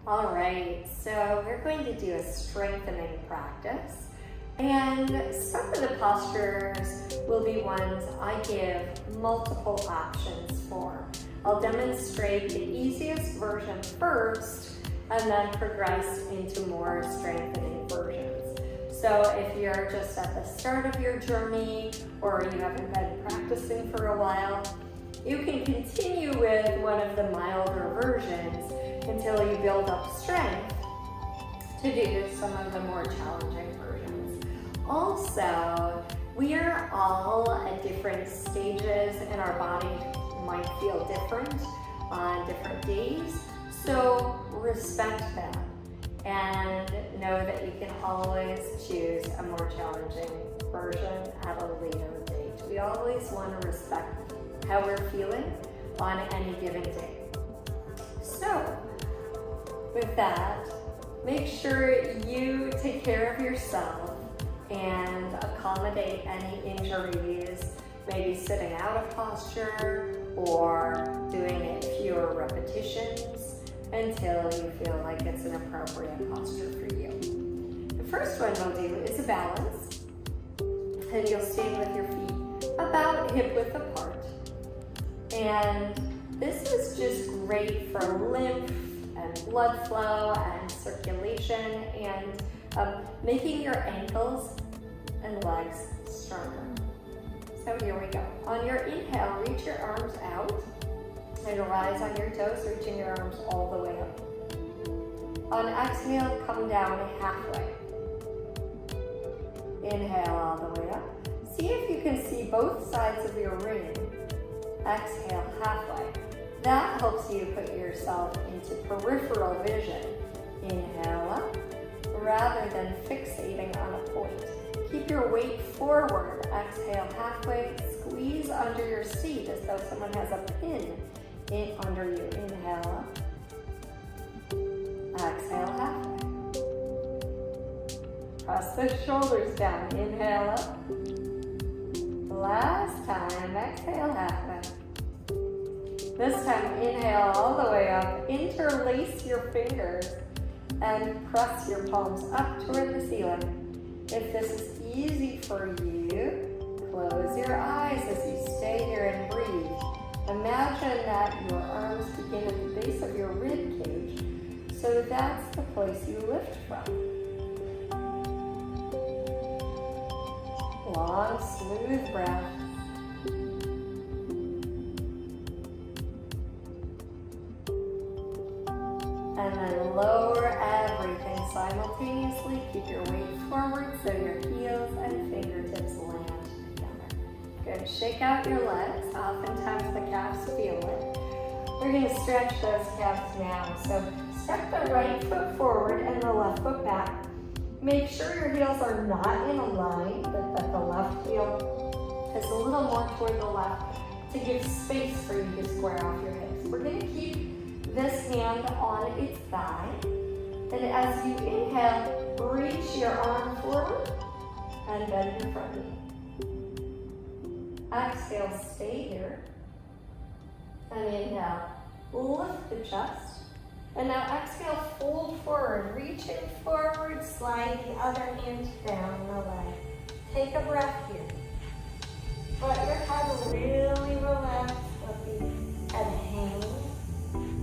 All right, so we're going to do a strengthening practice. And some of the postures will be ones I give multiple options for. I'll demonstrate the easiest version first and then progress into more strengthening versions. So if you're just at the start of your journey or you haven't been practicing for a while, you can continue with one of the milder versions until you build up strength to do some of the more challenging versions. Also, we are all at different stages and our body might feel different on different days. So respect that and know that you can always choose a more challenging version at a later date. We always want to respect how we're feeling on any given day. So with that, make sure you take care of yourself and accommodate any injuries, maybe sitting out of posture or doing it fewer repetitions until you feel like it's an appropriate posture for you. The first one we'll do is a balance, and you'll stand with your feet about hip width apart. And this is just great for lymph and blood flow and circulation and making your ankles and legs stronger. So here we go. On your inhale, reach your arms out and rise on your toes, reaching your arms all the way up. On exhale, come down halfway. Inhale all the way up. See if you can see both sides of your ring. Exhale halfway. That helps you put yourself into peripheral vision. Inhale up, rather than fixating on a point. Keep your weight forward. Exhale halfway. Squeeze under your seat as though someone has a pin under you. Inhale up. Exhale halfway. Press the shoulders down. Inhale up. Last time, exhale halfway. This time, inhale all the way up. Interlace your fingers and press your palms up toward the ceiling. If this is easy for you, close your eyes as you stay here and breathe. Imagine that your arms begin at the base of your rib cage, so that's the place you lift from. Long, smooth breath. And then lower everything simultaneously. Keep your weight forward so your heels and fingertips land together. Good. Shake out your legs. Oftentimes the calves feel it. We're going to stretch those calves now. So step the right foot forward and the left foot back. Make sure your heels are not in a line, but that the left heel is a little more toward the left to give space for you to square off your hips. We're going to keep this hand on its thigh. And as you inhale, reach your arm forward and bend your front knee. Exhale, stay here. And inhale, lift the chest. And now exhale, fold forward, reaching forward, slide the other hand down the leg. Take a breath here. Let your head really relax, let the head hang.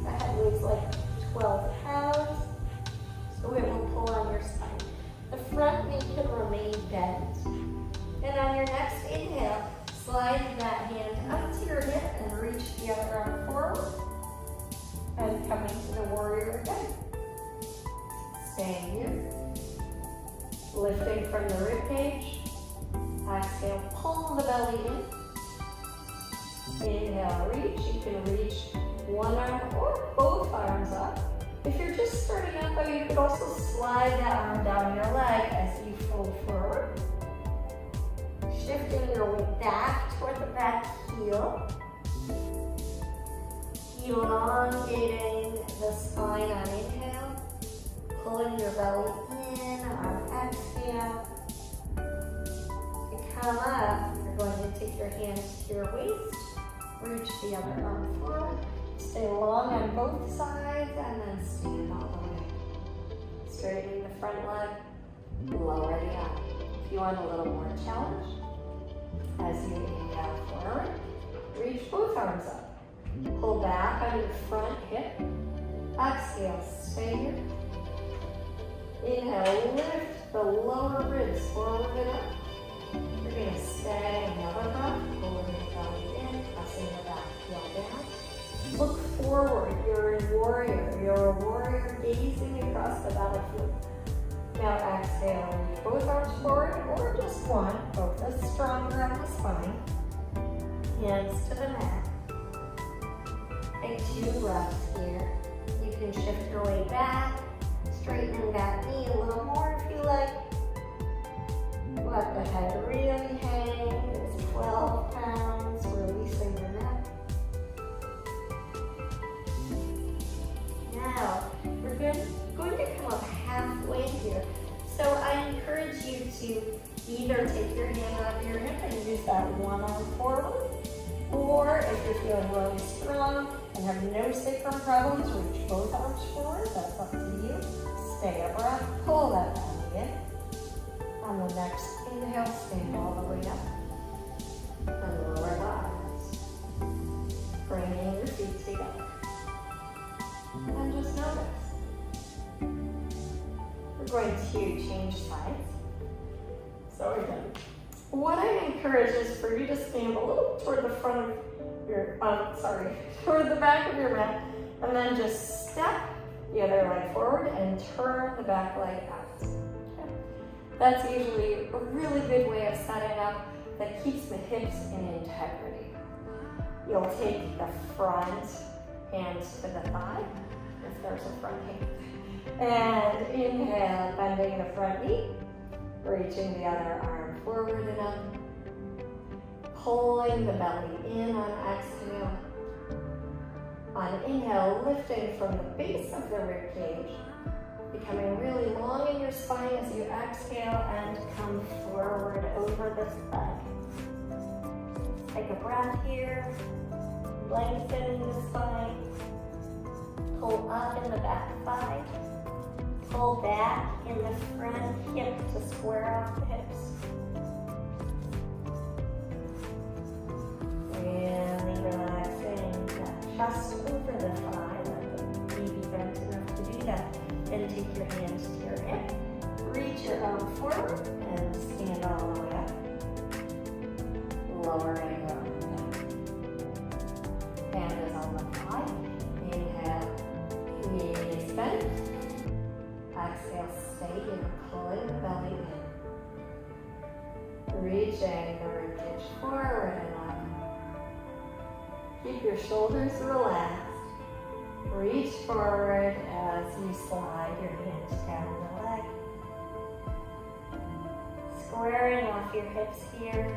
The head weighs like 12 pounds, so it will pull on your spine. The front knee can remain bent. And on your next inhale, slide that hand up to your hip and reach the other arm forward. And coming to the warrior again. Staying here. Lifting from the rib cage. Exhale, pull the belly in. Inhale, reach. You can reach one arm or both arms up. If you're just starting out though, you could also slide that arm down your leg as you fold forward. Shifting your weight back toward the back heel. Elongating the spine on inhale, pulling your belly in on exhale. To come up, you're going to take your hands to your waist, reach the other arm forward, stay long on both sides, and then stand all the way front leg, lower the arm. If you want a little more challenge, as you inhale forward, reach both arms up. Pull back on your front hip. Exhale, stay here. Inhale, lift the lower ribs forward and up. We're going to stay another breath, pulling the belly in, pressing the back heel down. Look forward, you're a warrior. You're a warrior gazing across the battlefield. Now exhale, reach both arms forward, or just one, both is stronger on the spine. Hands to the mat. Take 2 breaths here. You can shift your weight back, straighten that knee a little more if you like. Let the head really hang. It's 12 pounds, releasing the neck. Now, we're going to come up halfway here. So I encourage you to either take your hand off your hip and use that one arm forward, or if you're feeling really strong and have no sacrum problems, reach both arms forward. That's up to you. Stay a breath, pull that belly in. On the next inhale, stand all the way up. And lower the arms. Bringing your feet together. And just notice. We're going to change sides. So we're done. What I encourage is for you to stand a little toward the front of your, toward the back of your mat, and then just step the other leg forward and turn the back leg out. Okay? That's usually a really good way of setting up that keeps the hips in integrity. You'll take the front hand to the thigh, if there's a front hand, and inhale, bending the front knee, reaching the other arm forward and up, pulling the belly in on exhale. On inhale, lifting from the base of the rib cage, becoming really long in your spine as you exhale and come forward over this leg. Take a breath here, lengthening the spine, pull up in the back thigh, pull back in the front hip to square off the hips. Really relaxing that chest over the thigh, let the knee be bent enough to do that. Then take your hands to your hip, reach your arm forward, and stand all the way up. Lowering your arm down. Hand is on the thigh. Inhale, knee is bent. Exhale, stay here, pulling the belly in. Reaching the ribcage forward and up. Keep your shoulders relaxed. Reach forward as you slide your hands down the leg. Squaring off your hips here.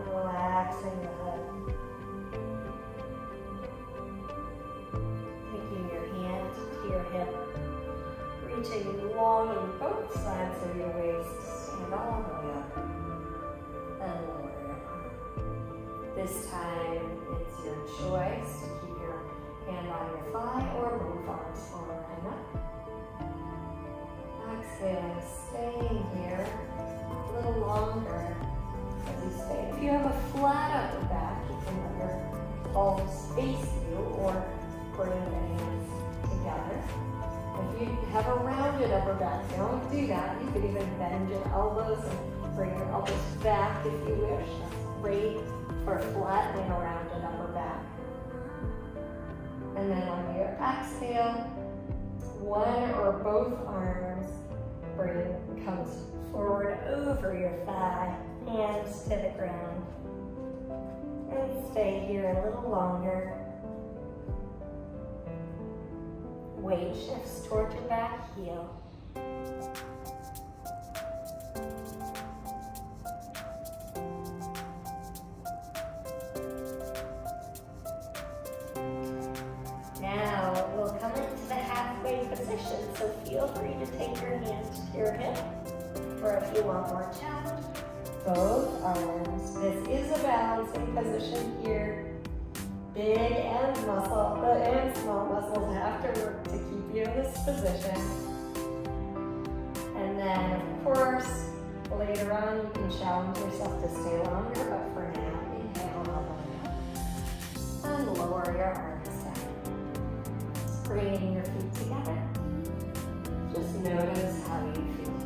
Relaxing the head. Taking your hand to your hip. Reaching long in both sides of your waist. Stand all the way up. And lower your arm. This time, it's your choice to keep your hand on your thigh or move arms forward and up. Exhale, staying here a little longer as you stay. If you have a flat upper back, you can let your palms face you or bring the hands together. If you have a rounded upper back, don't do that. You could even bend your elbows and bring your elbows back if you wish. That's great for flattening a rounded upper back. And then on your exhale, one or both arms comes forward over your thigh, hands to the ground. And stay here a little longer. Weight shifts toward your back heel. Now we'll come into the halfway position, so feel free to take your hands to your hip, or if you want more challenge, both arms. This is a balancing position here. Big and muscle and small muscles have to work to keep you in this position. And then, of course, later on you can challenge yourself to stay longer, but for now, inhale all the way up. And lower your arms down. Bringing your feet together. Just notice how you feel.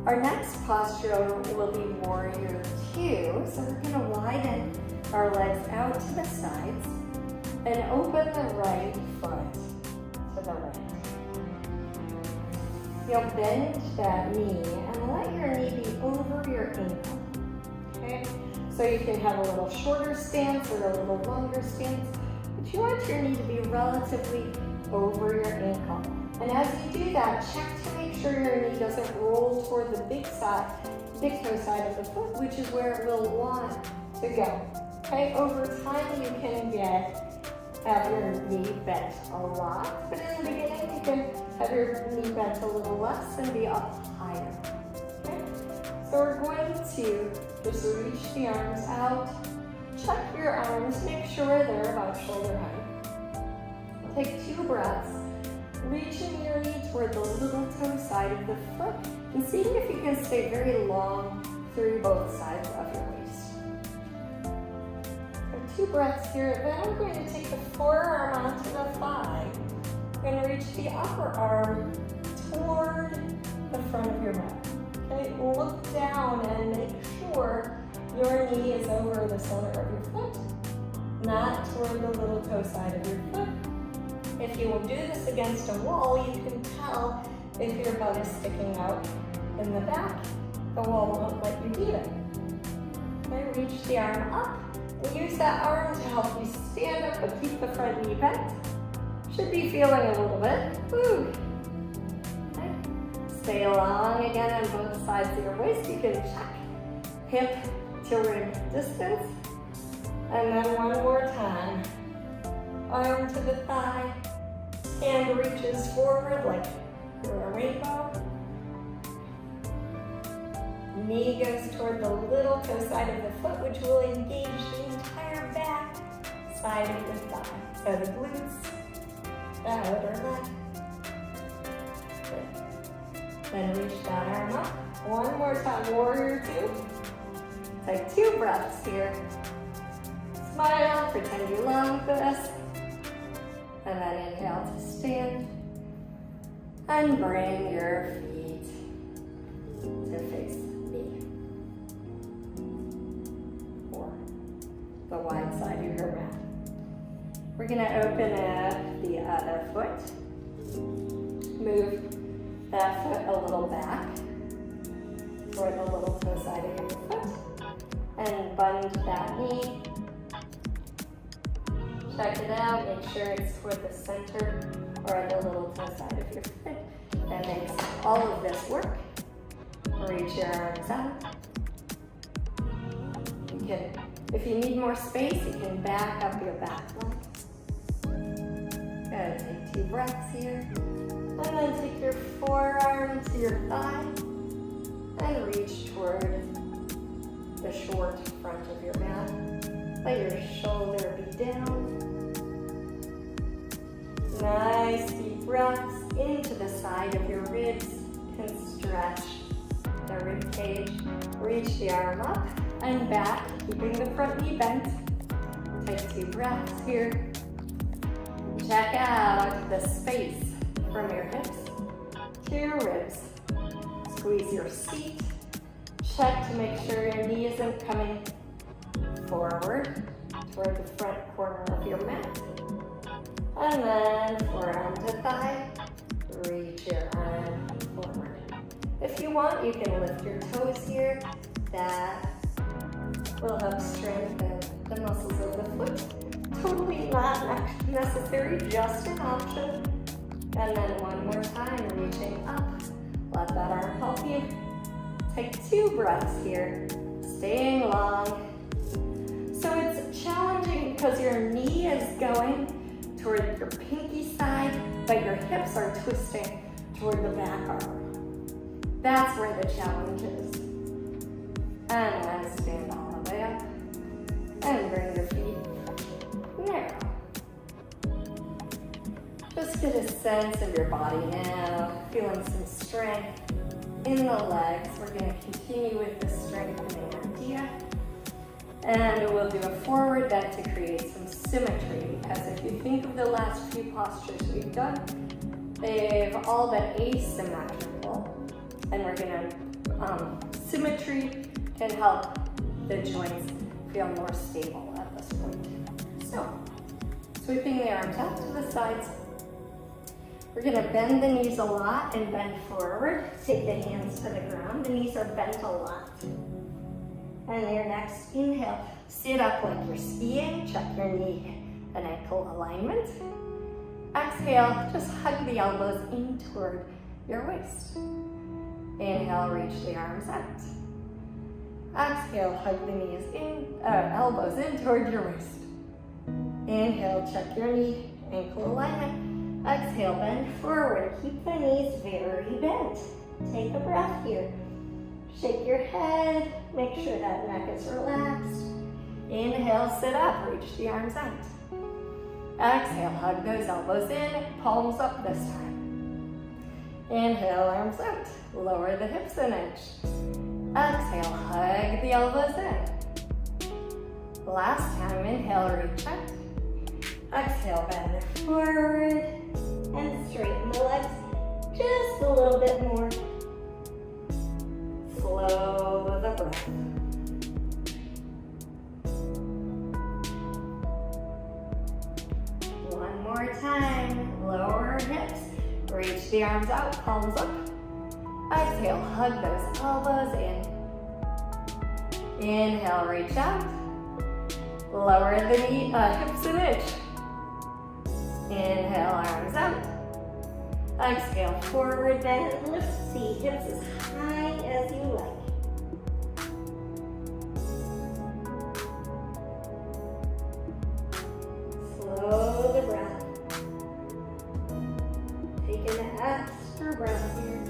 Our next posture will be Warrior Two. So we're going to widen our legs out to the sides and open the right foot to the right. You'll bend that knee and let your knee be over your ankle. Okay? So you can have a little shorter stance or a little longer stance, but you want your knee to be relatively over your ankle. And as you do that, check to make sure your knee doesn't roll toward the big toe side of the foot, which is where it will want to go. Okay, over time you can have your knee bent a lot, but in the beginning you can have your knee bent a little less and be up higher. Okay, so we're going to just reach the arms out, check your arms, make sure they're about shoulder height. Take 2 breaths. Reaching your knee toward the little toe side of the foot and seeing if you can stay very long through both sides of your waist. So 2 breaths here. Then I'm going to take the forearm onto the thigh. I'm going to reach the upper arm toward the front of your mat. Okay, look down and make sure your knee is over the center of your foot, not toward the little toe side of your foot. If you will do this against a wall, you can tell if your butt is sticking out in the back. The wall won't let you do it. Okay, reach the arm up and use that arm to help you stand up but keep the front knee bent. Should be feeling a little bit. Woo. Okay. Stay long again on both sides of your waist. You can check hip to rib distance. And then one more time. Arm to the thigh. Hand reaches forward like a rainbow. Knee goes toward the little toe side of the foot, which will engage the entire back side of the thigh. So the glutes, the outer leg. Good. Then reach that arm up. One more time, Warrior Two. Take 2 breaths here. Smile, pretend you love this. And then inhale to stand. And bring your feet to face me. Or the wide side of your mat. We're going to open up the other foot. Move that foot a little back toward the little toe side of your foot. And bend that knee. Check it out, make sure it's toward the center or the little toe side of your foot. That makes all of this work. Reach your arms out. You can, if you need more space, you can back up your back leg. Good, take 2 breaths here. And then take your forearm to your thigh and reach toward the short front of your mat. Let your shoulder be down. Nice deep breaths into the side of your ribs. You can stretch the rib cage. Reach the arm up and back, keeping the front knee bent. Take 2 breaths here. Check out the space from your hips to your ribs. Squeeze your seat. Check to make sure your knee isn't coming forward toward the front corner of your mat. And then forearm to thigh, reach your arm forward. If you want, you can lift your toes here. That will help strengthen the muscles of the foot. Totally not necessary, just an option. And then one more time, reaching up. Let that arm help you. Take 2 breaths here, staying long. So it's challenging because your knee is going toward your pinky side, but your hips are twisting toward the back arm. That's where the challenge is. And then stand all the way up and bring your feet Just get a sense of your body now, feeling some strength in the legs. We're going to continue with the strengthening idea. And we'll do a forward bend to create some symmetry, because if you think of the last few postures we've done, they've all been asymmetrical. And we're going to, symmetry can help the joints feel more stable at this point. So, sweeping the arms out to the sides. We're going to bend the knees a lot and bend forward. Take the hands to the ground. The knees are bent a lot. And your next inhale, sit up like you're skiing. Check your knee and ankle alignment. Exhale, just hug the elbows in toward your waist. Inhale, reach the arms out. Exhale, hug the knees in, elbows in toward your waist. Inhale, check your knee, ankle alignment. Exhale, bend forward. Keep the knees very bent. Take a breath here. Shake your head. Make sure that neck is relaxed. Inhale, sit up. Reach the arms out. Exhale, hug those elbows in. Palms up this time. Inhale, arms out. Lower the hips an inch. Exhale, hug the elbows in. Last time, inhale, reach out. Exhale, bend forward and straighten the legs just a little bit more. Slow the breath. One more time. Lower hips. Reach the arms out, palms up. Exhale, hug those elbows in. Inhale, reach out. Lower the hips an inch. Inhale, arms out. Exhale, forward bend, lift, see hips as high as you like. Slow the breath. Take an extra breath here.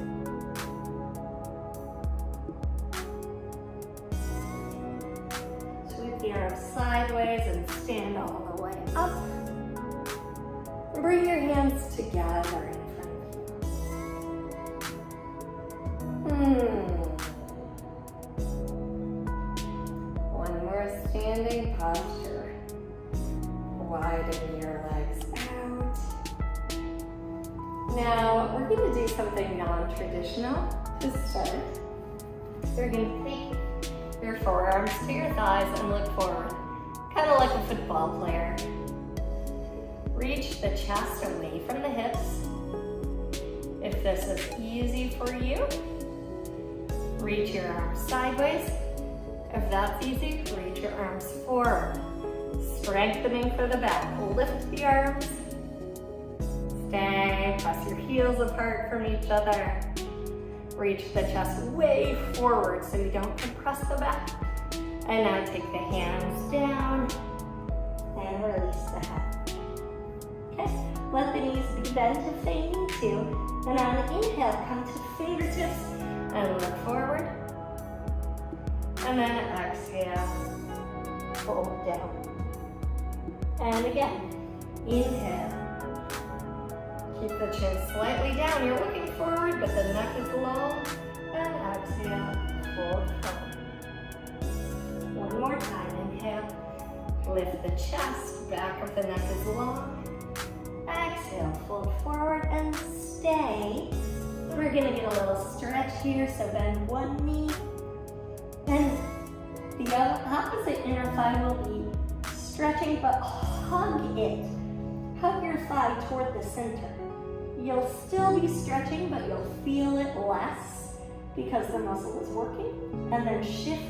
Sweep the arms sideways and stand all the way up. Bring your hands together in front of you. One more standing posture. Widen your legs out. Now, we're going to do something non-traditional to start. You're going to take your forearms to your thighs and look forward, kind of like a football player. Reach the chest away from the hips. If this is easy for you, reach your arms sideways. If that's easy, reach your arms forward. Strengthening for the back. Lift the arms. Stay. Press your heels apart from each other. Reach the chest way forward so you don't compress the back. And now take the hands down and release the head. Okay, let the knees be bent if they need to. And on an inhale, come to fingertips and look forward. And then exhale, fold down. And again, inhale. Keep the chin slightly down. You're looking forward, but the neck is low. And exhale, fold forward. One more time, inhale. Lift the chest, back of the neck is long. Exhale, fold forward and stay. We're gonna get a little stretch here, so bend one knee. And the opposite inner thigh will be stretching, but hug it. Hug your thigh toward the center. You'll still be stretching, but you'll feel it less because the muscle is working. And then shift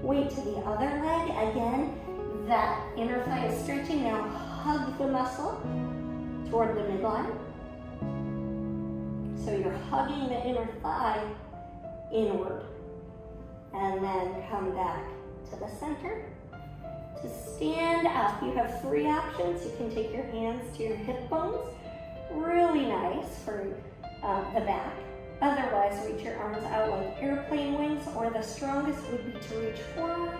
weight to the other leg. Again, that inner thigh is stretching. Now hug the muscle toward the midline. So you're hugging the inner thigh inward. And then come back to the center. To stand up, you have three options. You can take your hands to your hip bones. Really nice for the back. Otherwise, reach your arms out like airplane wings, or the strongest would be to reach forward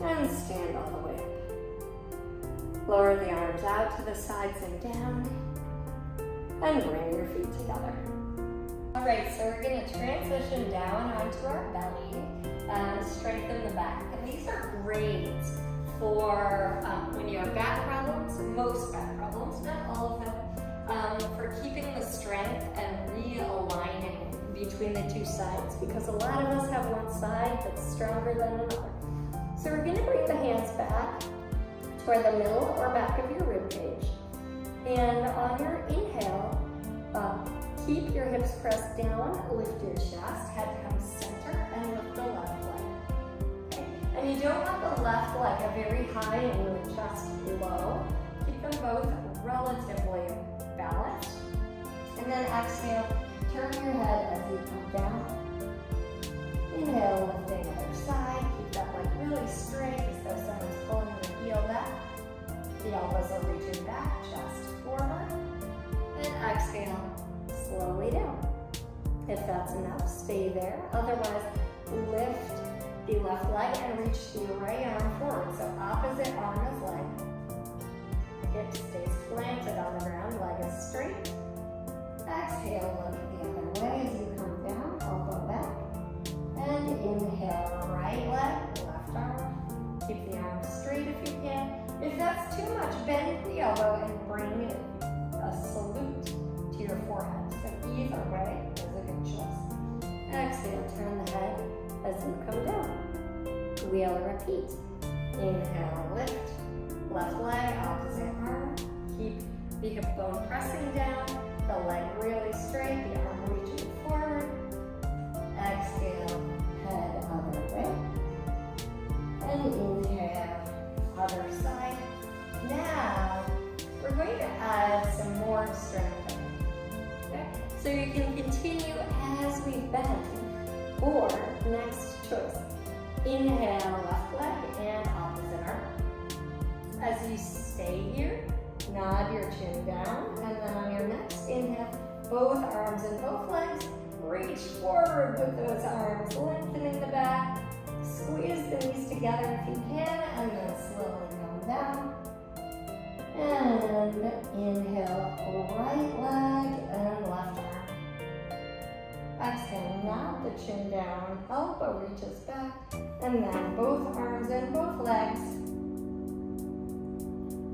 and stand all the way up. Lower the arms out to the sides and down. and bring your feet together. All right, so we're going to transition down onto our belly and strengthen the back. And these are great for when you have back problems, most back problems, not all of them, for keeping the strength and realigning between the two sides, because a lot of us have one side that's stronger than another. So we're going to bring the hands back toward the middle or back of your rib cage. And on your inhale, keep your hips pressed down, lift your chest, head comes center, and lift the left leg. Okay? And you don't want the left leg very high and the chest low. Keep them both relatively balanced. And then exhale, turn your head as you come down. Inhale, lifting the other side. Keep that leg really straight as though someone's pulling the heel back. The elbows are reaching back, chest forward. And exhale, slowly down. If that's enough, stay there. Otherwise, lift the left leg and reach the right arm forward. So opposite arm is leg. Hip stays planted on the ground, leg is straight. Exhale, look the other way as you come down, elbow back. And inhale, right leg, left arm. Keep the arm straight if you can. If that's too much, bend the elbow and bring a salute to your forehead. So either way is a good choice. Exhale, turn the head as you come down. We'll repeat. Inhale, lift. Left leg, opposite arm. Keep the hip bone pressing down. The leg really straight, the arm reaching forward. Exhale, head other way. And inhale, other side. Now, we're going to add some more strength. Okay? So you can continue as we bend. Or, next choice, inhale, left leg and opposite arm. As you stay here, nod your chin down, and then on your next inhale, both arms and both legs, reach forward with those arms, lengthening the back, squeeze the knees together if you can, and then slowly come down. And inhale, right leg and left arm. Exhale, nod the chin down, elbow reaches back, and then both arms and both legs.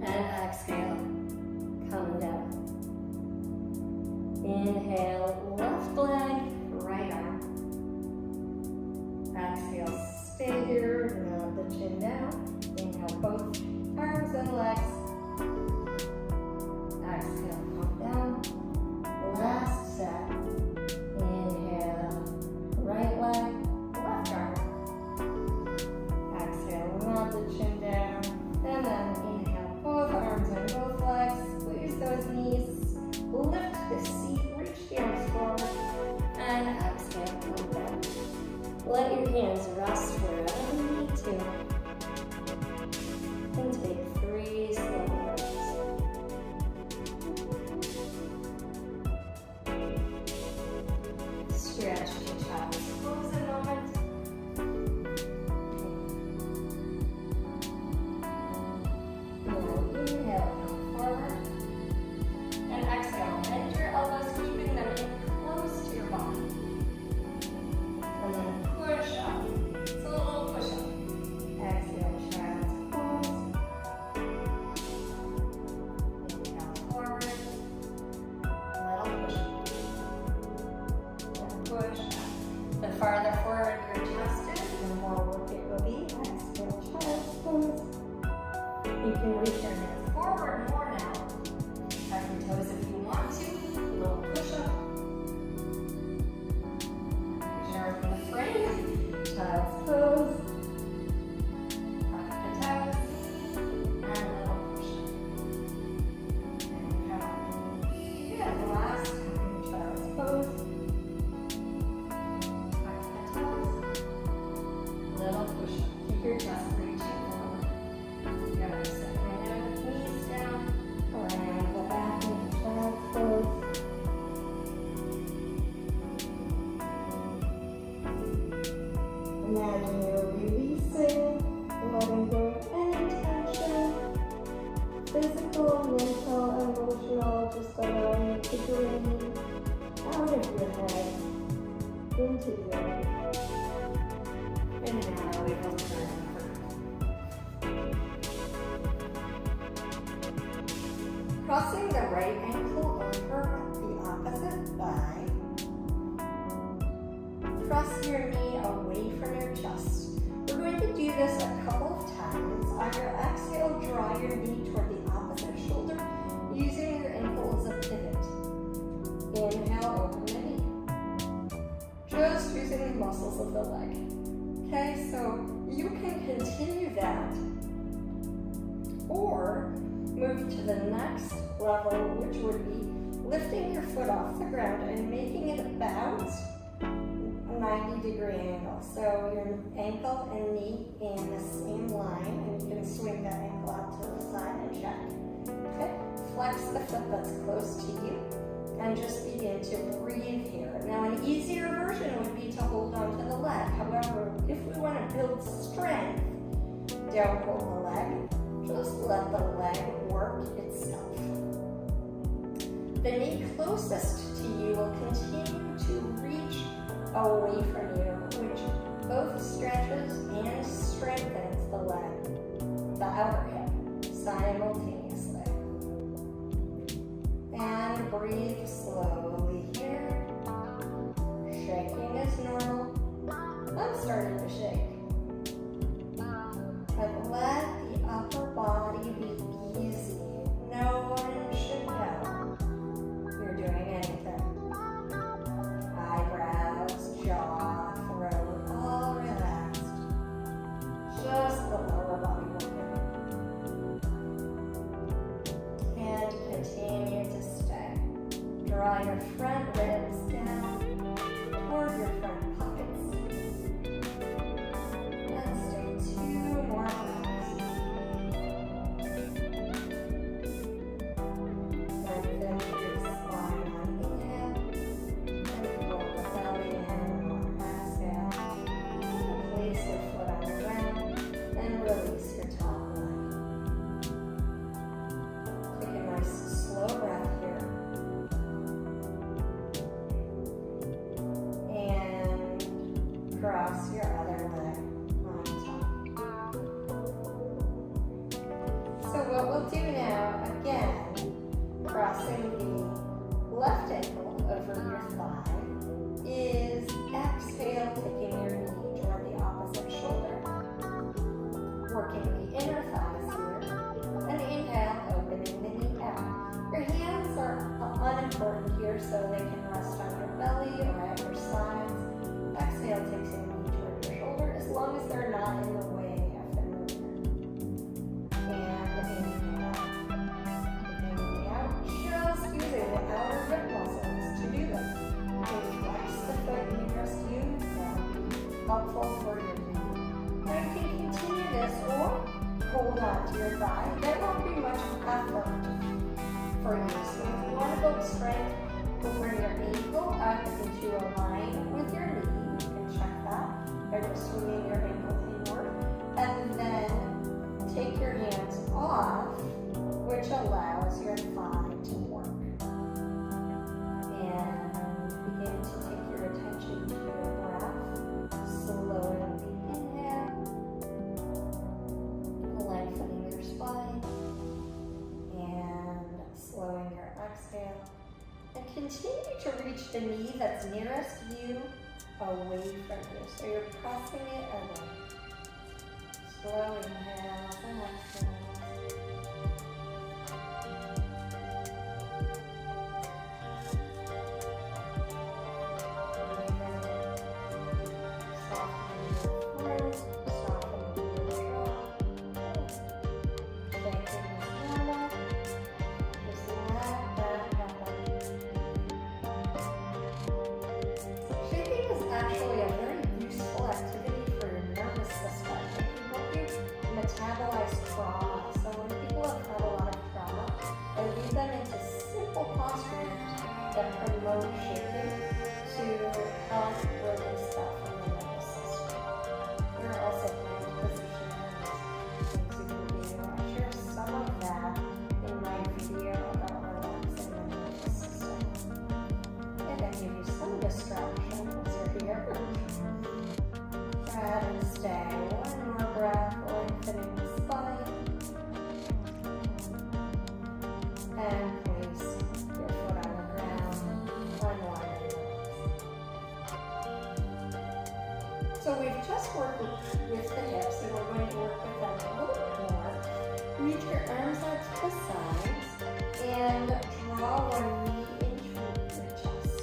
And exhale, come down. Inhale, left leg, right arm. Exhale, stay here, nod the chin down. Inhale, both arms and legs. Exhale, come down. Last set. Inhale, right leg, left arm. Exhale, nod the chin down. And then inhale, both arms and both legs. Squeeze those knees. Lift the seat, reach the arms forward. And exhale, come down. Let your hands rest wherever you need to. And take 3 slow breaths. Stretch the chest. Pose a moment. And inhale, come forward. And exhale, bend your elbows, keeping them in close to your body. And then push up. So a little push up. Exhale, child's pose. Inhale, forward. Little push up. And push up. The farther forward your chest is, the more work it will be. Exhale, child's pose. You can reach your hands forward more now. Tuck your toes if you want to. A little push up. Sharpen the frame. Child's pose. Tuck the toes. And a little push up. And good. Last time, child's pose. Tuck the toes. Little push up. Keep your chest reaching forward. Good. Second, knees down. physical, mental, emotional, just allowing you to drain out of your head into the earth. And now we will turn over. Crossing the right ankle over the opposite thigh. Press your knee away from your chest. We're going to do this a couple of times. On your exhale, draw your knee toward the opposite shoulder, using your ankle as a pivot. Inhale, open the knee. Just using the muscles of the leg. Okay, so you can continue that or move to the next level, which would be lifting your foot off the ground and making it bounce 90-degree angle. So your ankle and knee in the same line, and you can swing that ankle out to the side and check. Okay, flex the foot that's close to you and just begin to breathe here. Now an easier version would be to hold on to the leg. However, if we want to build strength, don't hold the leg. Just let the leg work itself. The knee closest to you will continue to reach away from you, which both stretches and strengthens the leg, the outer hip, simultaneously. And breathe slowly here. Shaking is normal. I'm starting to shake. But let the upper body be easy. No one should know you're doing anything. Eyebrows, jaw, throat, all relaxed. Just the lower body working. And continue to stay. Draw your front ribs down toward your front pockets. And stay 2 more breaths. Lengthen through the spine on inhale. And pull the belly in on exhale. Place your foot on the ground and release your top leg. Take a nice slow breath here. And cross your other leg on top. So what we'll do now, again, crossing the left ankle over your thigh, is exhale, taking your knee toward the opposite shoulder. Working the inner thighs here. And inhale, opening the knee out. Your hands are unimportant here, so they can rest on your belly or at your sides. Exhale takes your knee toward your shoulder, as long as they're not in the way of the movement. And inhale. Taking the knee out, just using the outer hip muscles to do this. You can flex the foot nearest you, so helpful for your knee. Now you can continue this or hold on to your thigh. There won't be much effort for you. So if you want to build strength, we'll bring your ankle up into a line with your knee. You can check that by just swinging your ankle inward. And then take your hands off, which allows your thigh to work. And begin to take your attention to your breath, slowing the inhale, lengthening your spine, and slowing your exhale. And continue to reach the knee that's nearest you away from you. So you're pressing it away. Slow inhales and exhales. Actually a very useful activity for your nervous system. It can help you metabolize trauma. So when people have had a lot of trauma, I lead them into simple postures that promote shaking to help release that from the nervous system. There are also hand positions, things you can do. I share some of that work with the hips, and we're going to work with them a little bit more. Reach your arms out to the sides and draw one knee into your chest.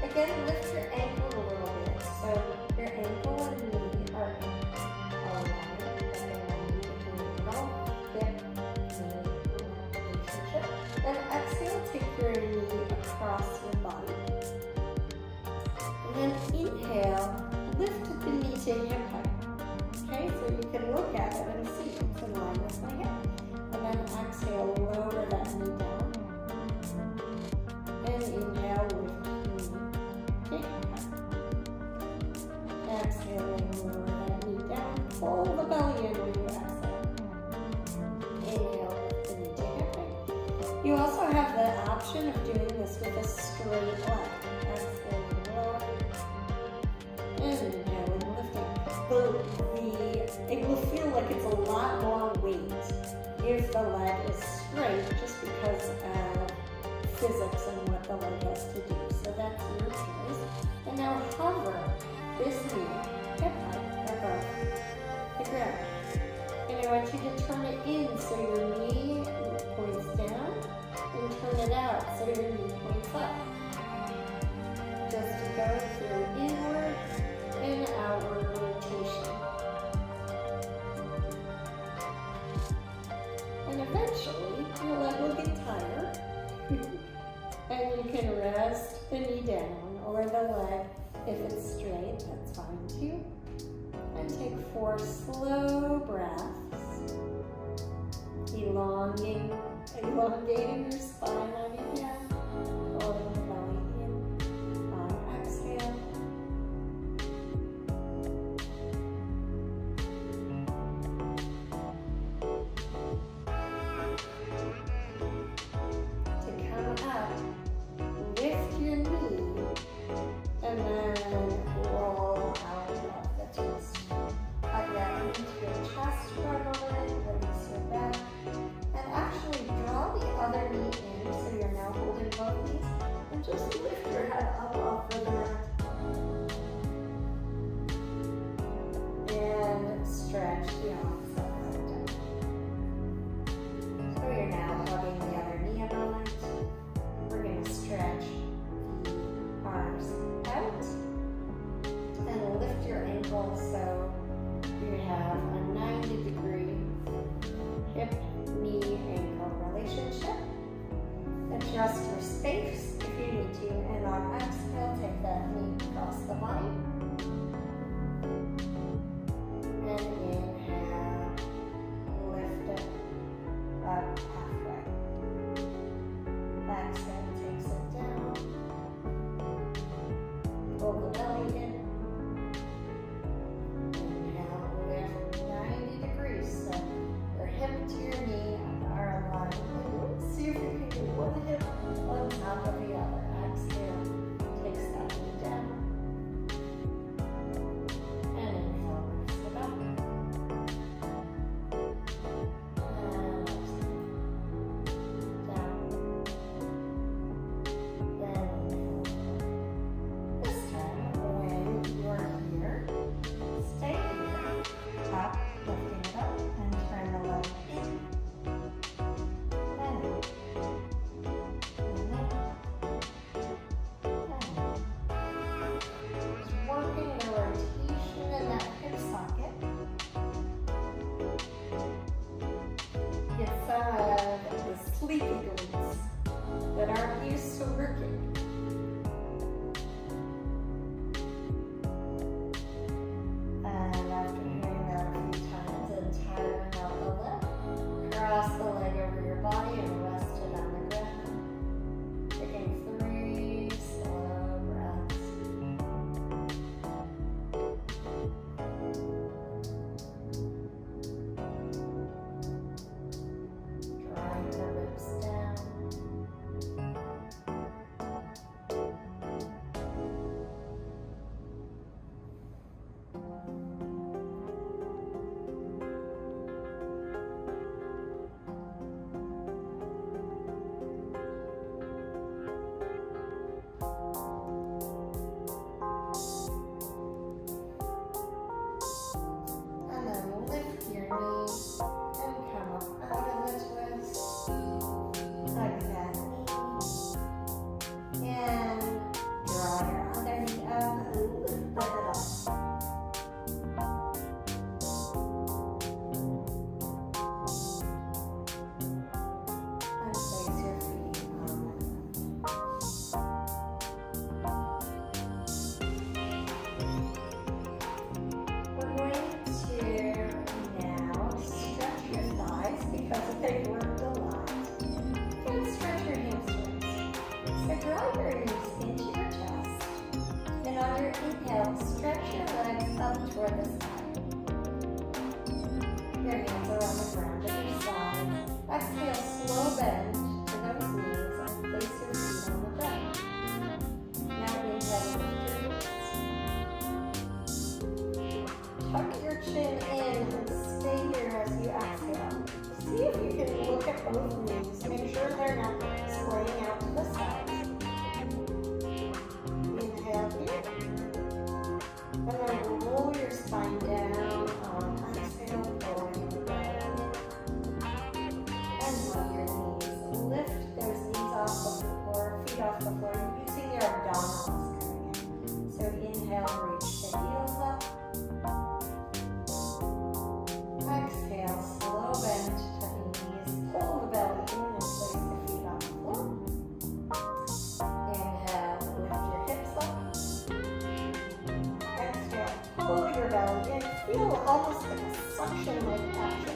Again, lift your ankle a little bit. So your ankle and knee are aligned. Then exhale, take your knee across your body. And then inhale, lift the knee to hip height. Okay, so you can look at it and see it's in line with my hip. And then exhale, lower that knee down. And inhale, lift the knee to hip height. Exhaling, lower that knee down. Pull the belly in when you exhale. Inhale, lift the knee to hip height. You also have the option of doing this with a straight leg. Exhaling, lower. And inhaling, lifting. It will feel like it's a lot more weight if the leg is straight, just because of physics and what the leg has to do. So that's your choice. And now hover this knee hip height above the ground. And I want you to turn it in so your knee points down, and turn it out so your knee points up. Just to go through inward and outward rotation. And eventually, your leg will get tired, and you can rest the knee down, or the leg, if it's straight, that's fine too. And take 4 slow breaths, elongating your spine on inhale, pulling the belly in on exhale. To come up, lift your knee, and then roll out of the chest. Hug that into your chest for a moment, release your back, and actually draw the other knee in, so you're now holding both knees, and just lift your head up off the mat. And stretch the arms up and down. So you're now hugging the other knee a moment. We're going to stretch the arms out and lift your ankle so you have a 90-degree hip, knee, ankle relationship. Adjust your space if you need to, and on exhale, take that knee across the body. And inhale, lift it up halfway. Exhale, takes it down. Pull the belly in. Inhale, lift 90 degrees. So your hip to your knee are aligned. See if you can do one hip on top of the other. Exhale, takes that knee down. And inhale, lifts it up. And exhale. both knees. Make sure they're not splaying out to the sides. Inhale here. And then roll your spine down. Exhale, lowering the belly. And hug your knees. Lift those knees off the floor, feet off the floor, using your abdominals coming in. So inhale, reach the heels up. Exhale, slow bend to the knees. Pull the belly in and place the feet on the floor. Inhale, lift your hips up. Exhale, pull your belly in. Feel almost like a suction like action